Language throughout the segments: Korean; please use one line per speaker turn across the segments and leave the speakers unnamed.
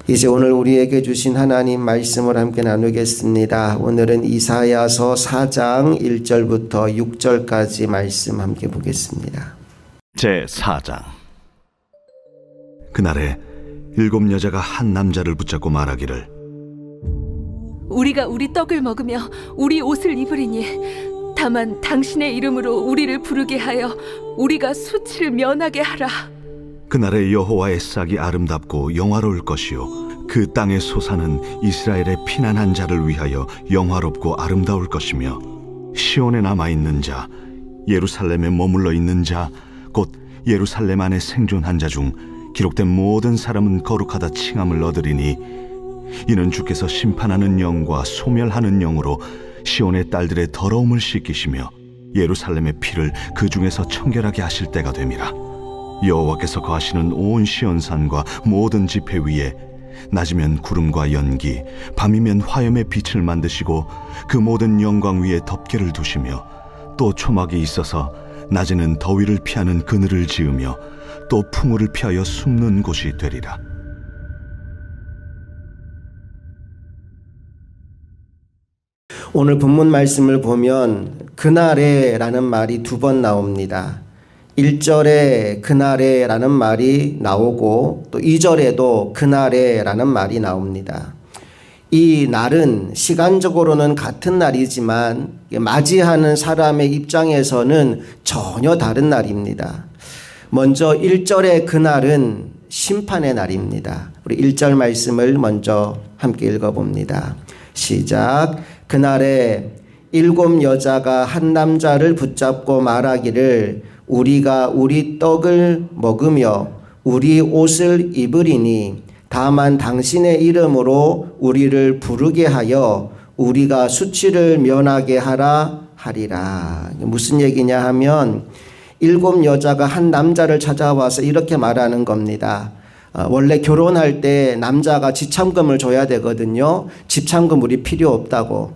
이제 오늘 우리에게 주신 하나님 말씀을 함께 나누겠습니다. 오늘은 이사야서 4장 1절부터 6절까지 말씀 함께 보겠습니다.
제4장. 그날에 7 여자가 한 남자를 붙잡고 말하기를,
우리가 우리 떡을 먹으며 우리 옷을 입으리니 다만 당신의 이름으로 우리를 부르게 하여 우리가 수치를 면하게 하라.
그날에 여호와의 싹이 아름답고 영화로울 것이요 그 땅의 소사는 이스라엘의 피난한 자를 위하여 영화롭고 아름다울 것이며, 시온에 남아있는 자, 예루살렘에 머물러 있는 자, 곧 예루살렘 안에 생존한 자 중 기록된 모든 사람은 거룩하다 칭함을 얻으리니, 이는 주께서 심판하는 영과 소멸하는 영으로 시온의 딸들의 더러움을 씻기시며 예루살렘의 피를 그 중에서 청결하게 하실 때가 됨이라. 여호와께서 거하시는 온 시온산과 모든 지폐 위에 낮이면 구름과 연기, 밤이면 화염의 빛을 만드시고 그 모든 영광 위에 덮개를 두시며, 또 초막이 있어서 낮에는 더위를 피하는 그늘을 지으며 또 풍우를 피하여 숨는 곳이 되리라.
오늘 본문 말씀을 보면 그날에 라는 말이 2번 나옵니다. 1절에 그날에 라는 말이 나오고 또 2절에도 그날에 라는 말이 나옵니다. 이 날은 시간적으로는 같은 날이지만 맞이하는 사람의 입장에서는 전혀 다른 날입니다. 먼저 1절의 그날은 심판의 날입니다. 우리 1절 말씀을 먼저 함께 읽어봅니다. 시작. 그날에 7 여자가 한 남자를 붙잡고 말하기를, 우리가 우리 떡을 먹으며 우리 옷을 입으리니 다만 당신의 이름으로 우리를 부르게 하여 우리가 수치를 면하게 하라 하리라. 무슨 얘기냐 하면 7 여자가 한 남자를 찾아와서 이렇게 말하는 겁니다. 원래 결혼할 때 남자가 지참금을 줘야 되거든요. 지참금 우리 필요 없다고,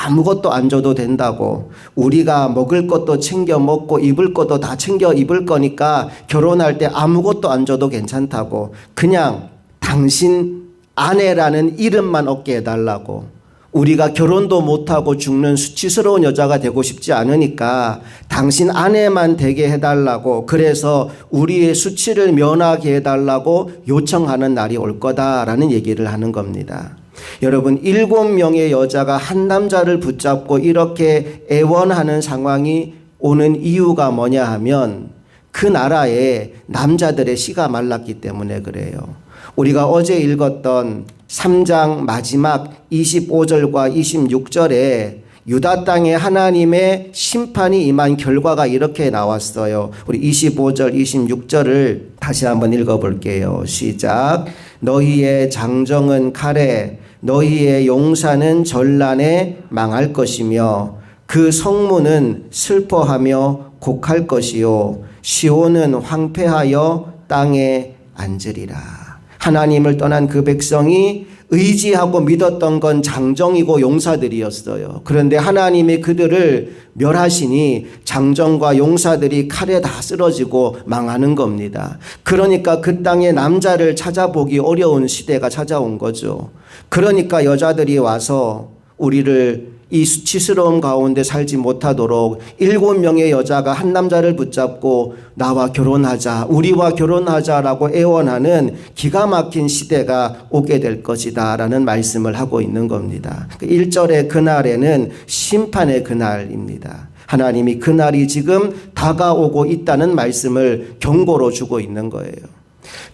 아무것도 안 줘도 된다고, 우리가 먹을 것도 챙겨 먹고 입을 것도 다 챙겨 입을 거니까 결혼할 때 아무것도 안 줘도 괜찮다고, 그냥 당신 아내라는 이름만 얻게 해달라고, 우리가 결혼도 못하고 죽는 수치스러운 여자가 되고 싶지 않으니까 당신 아내만 되게 해달라고, 그래서 우리의 수치를 면하게 해달라고 요청하는 날이 올 거다라는 얘기를 하는 겁니다. 여러분, 7명의 여자가 한 남자를 붙잡고 이렇게 애원하는 상황이 오는 이유가 뭐냐 하면 그 나라에 남자들의 씨가 말랐기 때문에 그래요. 우리가 어제 읽었던 3장 마지막 25절과 26절에 유다 땅에 하나님의 심판이 임한 결과가 이렇게 나왔어요. 우리 25절 26절을 다시 한번 읽어볼게요. 시작. 너희의 장정은 칼에, 너희의 용사는 전란에 망할 것이며 그 성문은 슬퍼하며 곡할 것이요 시온은 황폐하여 땅에 앉으리라. 하나님을 떠난 그 백성이 의지하고 믿었던 건 장정이고 용사들이었어요. 그런데 하나님이 그들을 멸하시니 장정과 용사들이 칼에 다 쓰러지고 망하는 겁니다. 그러니까 그 땅에 남자를 찾아보기 어려운 시대가 찾아온 거죠. 그러니까 여자들이 와서 우리를 이 수치스러운 가운데 살지 못하도록 7명의 여자가 한 남자를 붙잡고 나와 결혼하자, 우리와 결혼하자라고 애원하는 기가 막힌 시대가 오게 될 것이다 라는 말씀을 하고 있는 겁니다. 1절의 그날에는 심판의 그날입니다. 하나님이 그날이 지금 다가오고 있다는 말씀을 경고로 주고 있는 거예요.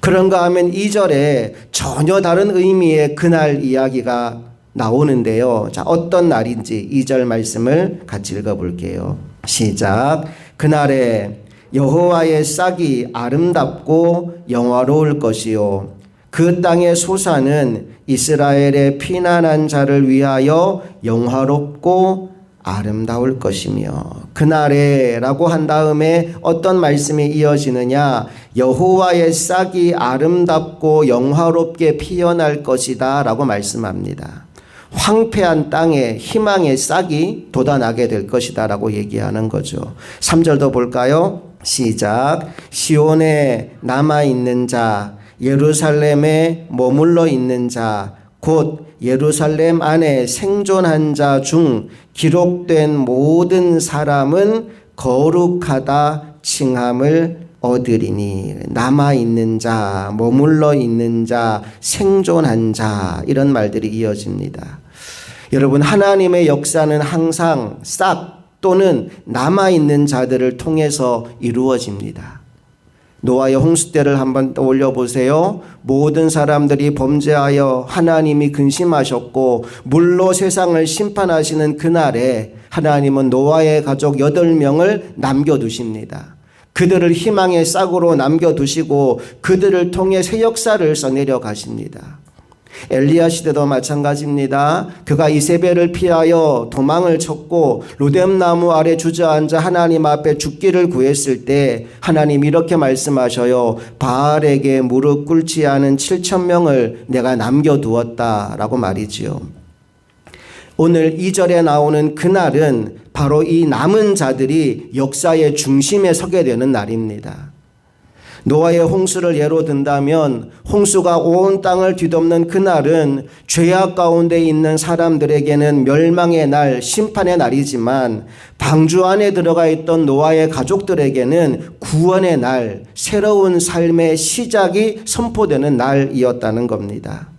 그런가 하면 2절에 전혀 다른 의미의 그날 이야기가 나오는데요. 자, 어떤 날인지 2절 말씀을 같이 읽어볼게요. 시작. 그날에 여호와의 싹이 아름답고 영화로울 것이요 그 땅의 소사는 이스라엘의 피난한 자를 위하여 영화롭고 아름다울 것이며, 그날에 라고 한 다음에 어떤 말씀이 이어지느냐, 여호와의 싹이 아름답고 영화롭게 피어날 것이다 라고 말씀합니다. 황폐한 땅에 희망의 싹이 돋아나게 될 것이다 라고 얘기하는 거죠. 3절도 볼까요? 시작. 시온에 남아있는 자, 예루살렘에 머물러 있는 자, 곧 예루살렘 안에 생존한 자 중 기록된 모든 사람은 거룩하다 칭함을 얻으리니. 남아있는 자, 머물러 있는 자, 생존한 자, 이런 말들이 이어집니다. 여러분, 하나님의 역사는 항상 싹 또는 남아있는 자들을 통해서 이루어집니다. 노아의 홍수 때를 한번 떠올려 보세요. 모든 사람들이 범죄하여 하나님이 근심하셨고 물로 세상을 심판하시는 그날에 하나님은 노아의 가족 8명을 남겨두십니다. 그들을 희망의 싹으로 남겨두시고 그들을 통해 새 역사를 써내려 가십니다. 엘리야 시대도 마찬가지입니다. 그가 이세벨을 피하여 도망을 쳤고 로뎀나무 아래 주저앉아 하나님 앞에 죽기를 구했을 때 하나님이 이렇게 말씀하셔요. 바알에게 무릎 꿇지 않은 7,000명을 내가 남겨두었다라고 말이지요. 오늘 2절에 나오는 그날은 바로 이 남은 자들이 역사의 중심에 서게 되는 날입니다. 노아의 홍수를 예로 든다면 홍수가 온 땅을 뒤덮는 그날은 죄악 가운데 있는 사람들에게는 멸망의 날, 심판의 날이지만 방주 안에 들어가 있던 노아의 가족들에게는 구원의 날, 새로운 삶의 시작이 선포되는 날이었다는 겁니다.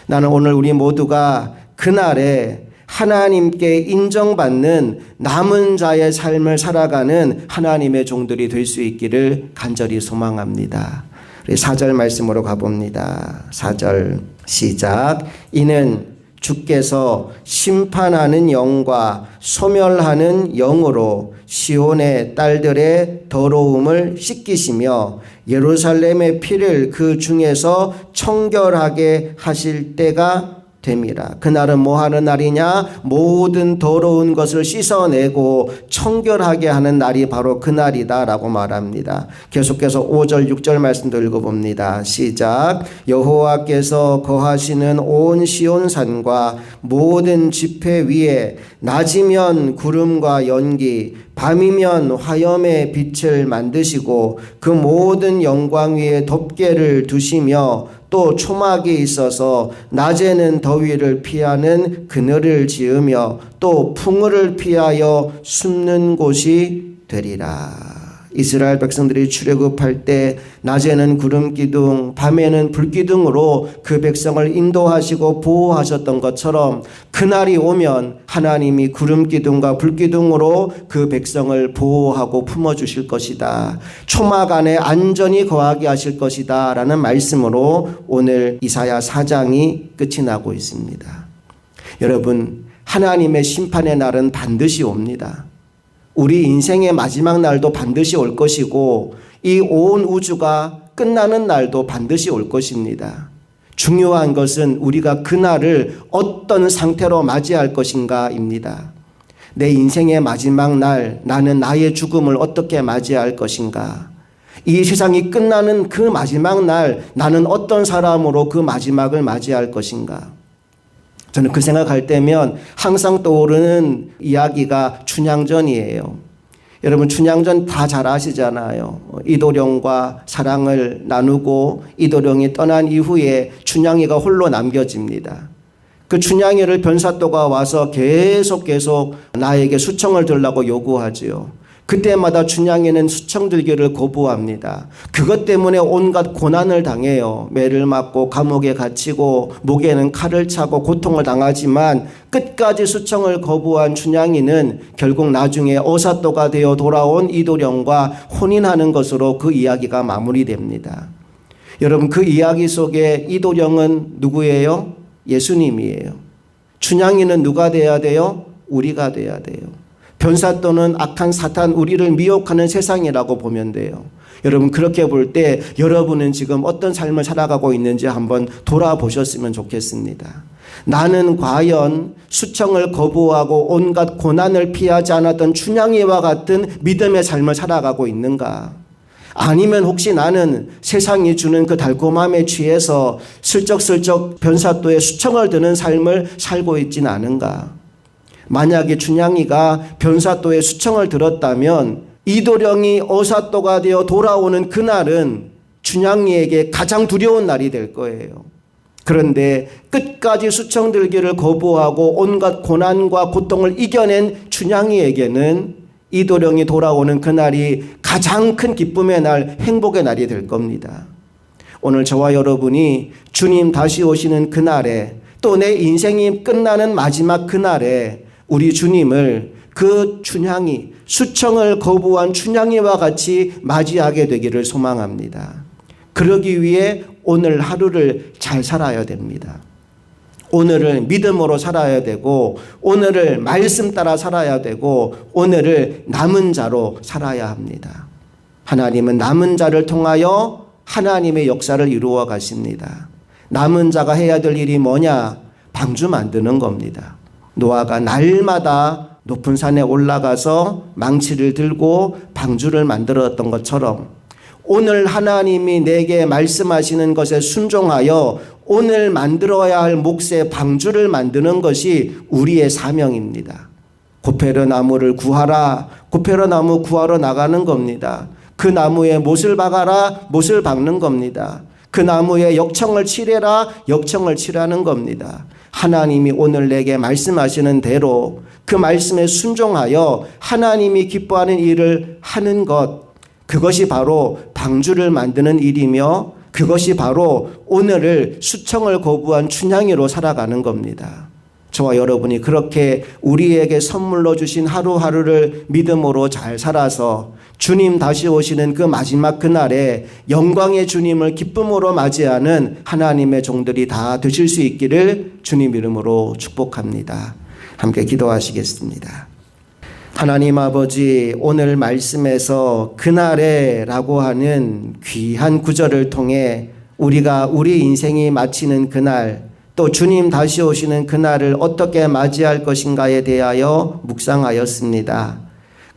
나는 오늘 우리 모두가 그날에 하나님께 인정받는 남은 자의 삶을 살아가는 하나님의 종들이 될 수 있기를 간절히 소망합니다. 4절 말씀으로 가봅니다. 4절 시작. 이는 주께서 심판하는 영과 소멸하는 영으로 시온의 딸들의 더러움을 씻기시며 예루살렘의 피를 그 중에서 청결하게 하실 때가 됨이라. 그날은 뭐 하는 날이냐? 모든 더러운 것을 씻어내고 청결하게 하는 날이 바로 그날이다 라고 말합니다. 계속해서 5절 6절 말씀도 읽어봅니다. 시작. 여호와께서 거하시는 온 시온산과 모든 지폐 위에 낮이면 구름과 연기, 밤이면 화염의 빛을 만드시고 그 모든 영광 위에 덮개를 두시며 또 초막이 있어서 낮에는 더위를 피하는 그늘을 지으며 또 풍을을 피하여 숨는 곳이 되리라. 이스라엘 백성들이 출애굽할 때 낮에는 구름 기둥, 밤에는 불 기둥으로 그 백성을 인도하시고 보호하셨던 것처럼 그날이 오면 하나님이 구름 기둥과 불 기둥으로 그 백성을 보호하고 품어주실 것이다. 초막 안에 안전히 거하게 하실 것이다 라는 말씀으로 오늘 이사야 4장이 끝이 나고 있습니다. 여러분, 하나님의 심판의 날은 반드시 옵니다. 우리 인생의 마지막 날도 반드시 올 것이고 이 온 우주가 끝나는 날도 반드시 올 것입니다. 중요한 것은 우리가 그날을 어떤 상태로 맞이할 것인가입니다. 내 인생의 마지막 날, 나는 나의 죽음을 어떻게 맞이할 것인가? 이 세상이 끝나는 그 마지막 날, 나는 어떤 사람으로 그 마지막을 맞이할 것인가? 저는 그 생각할 때면 항상 떠오르는 이야기가 춘향전이에요. 여러분, 춘향전 다 잘 아시잖아요. 이도령과 사랑을 나누고 이도령이 떠난 이후에 춘향이가 홀로 남겨집니다. 그 춘향이를 변사또가 와서 계속 나에게 수청을 들라고 요구하지요. 그때마다 춘향이는 수청 들기를 거부합니다. 그것 때문에 온갖 고난을 당해요. 매를 맞고 감옥에 갇히고 목에는 칼을 차고 고통을 당하지만 끝까지 수청을 거부한 춘향이는 결국 나중에 어사또가 되어 돌아온 이도령과 혼인하는 것으로 그 이야기가 마무리됩니다. 여러분, 그 이야기 속에 이도령은 누구예요? 예수님이에요. 춘향이는 누가 돼야 돼요? 우리가 돼야 돼요. 변사또는 악한 사탄, 우리를 미혹하는 세상이라고 보면 돼요. 여러분, 그렇게 볼 때 여러분은 지금 어떤 삶을 살아가고 있는지 한번 돌아보셨으면 좋겠습니다. 나는 과연 수청을 거부하고 온갖 고난을 피하지 않았던 춘향이와 같은 믿음의 삶을 살아가고 있는가? 아니면 혹시 나는 세상이 주는 그 달콤함에 취해서 슬쩍슬쩍 변사또에 수청을 드는 삶을 살고 있지는 않은가? 만약에 춘향이가 변사또에 수청을 들었다면 이도령이 어사또가 되어 돌아오는 그날은 춘향이에게 가장 두려운 날이 될 거예요. 그런데 끝까지 수청 들기를 거부하고 온갖 고난과 고통을 이겨낸 춘향이에게는 이도령이 돌아오는 그날이 가장 큰 기쁨의 날, 행복의 날이 될 겁니다. 오늘 저와 여러분이 주님 다시 오시는 그날에, 또 내 인생이 끝나는 마지막 그날에 우리 주님을 그 춘향이, 수청을 거부한 춘향이와 같이 맞이하게 되기를 소망합니다. 그러기 위해 오늘 하루를 잘 살아야 됩니다. 오늘을 믿음으로 살아야 되고, 오늘을 말씀 따라 살아야 되고, 오늘을 남은 자로 살아야 합니다. 하나님은 남은 자를 통하여 하나님의 역사를 이루어 가십니다. 남은 자가 해야 될 일이 뭐냐? 방주 만드는 겁니다. 노아가 날마다 높은 산에 올라가서 망치를 들고 방주를 만들었던 것처럼 오늘 하나님이 내게 말씀하시는 것에 순종하여 오늘 만들어야 할 몫의 방주를 만드는 것이 우리의 사명입니다. 고페르 나무를 구하라. 고페르 나무 구하러 나가는 겁니다. 그 나무에 못을 박아라. 못을 박는 겁니다. 그 나무에 역청을 칠해라. 역청을 칠하는 겁니다. 하나님이 오늘 내게 말씀하시는 대로 그 말씀에 순종하여 하나님이 기뻐하는 일을 하는 것, 그것이 바로 방주를 만드는 일이며 그것이 바로 오늘을 수청을 거부한 춘향이로 살아가는 겁니다. 저와 여러분이 그렇게 우리에게 선물로 주신 하루하루를 믿음으로 잘 살아서 주님 다시 오시는 그 마지막 그날에 영광의 주님을 기쁨으로 맞이하는 하나님의 종들이 다 되실 수 있기를 주님 이름으로 축복합니다. 함께 기도하시겠습니다. 하나님 아버지, 오늘 말씀에서 그날에 라고 하는 귀한 구절을 통해 우리가 우리 인생이 마치는 그날, 또 주님 다시 오시는 그날을 어떻게 맞이할 것인가에 대하여 묵상하였습니다.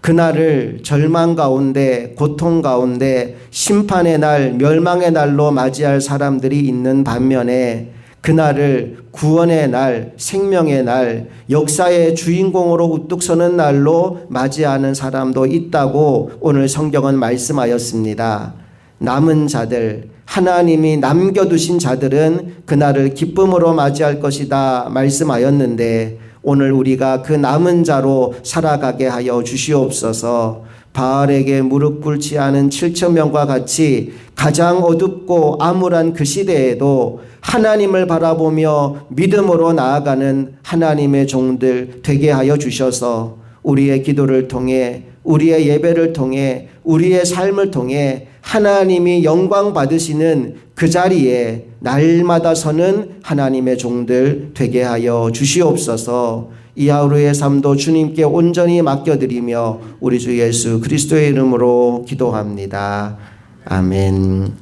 그날을 절망 가운데, 고통 가운데, 심판의 날, 멸망의 날로 맞이할 사람들이 있는 반면에 그날을 구원의 날, 생명의 날, 역사의 주인공으로 우뚝 서는 날로 맞이하는 사람도 있다고 오늘 성경은 말씀하였습니다. 남은 자들, 하나님이 남겨두신 자들은 그날을 기쁨으로 맞이할 것이다 말씀하였는데, 오늘 우리가 그 남은 자로 살아가게 하여 주시옵소서. 바알에게 무릎 꿇지 않은 7,000명과 같이 가장 어둡고 암울한 그 시대에도 하나님을 바라보며 믿음으로 나아가는 하나님의 종들 되게 하여 주셔서 우리의 기도를 통해, 우리의 예배를 통해, 우리의 삶을 통해 하나님이 영광 받으시는 그 자리에 날마다 서는 하나님의 종들 되게 하여 주시옵소서. 이 하루의 삶도 주님께 온전히 맡겨드리며 우리 주 예수 그리스도의 이름으로 기도합니다. 아멘.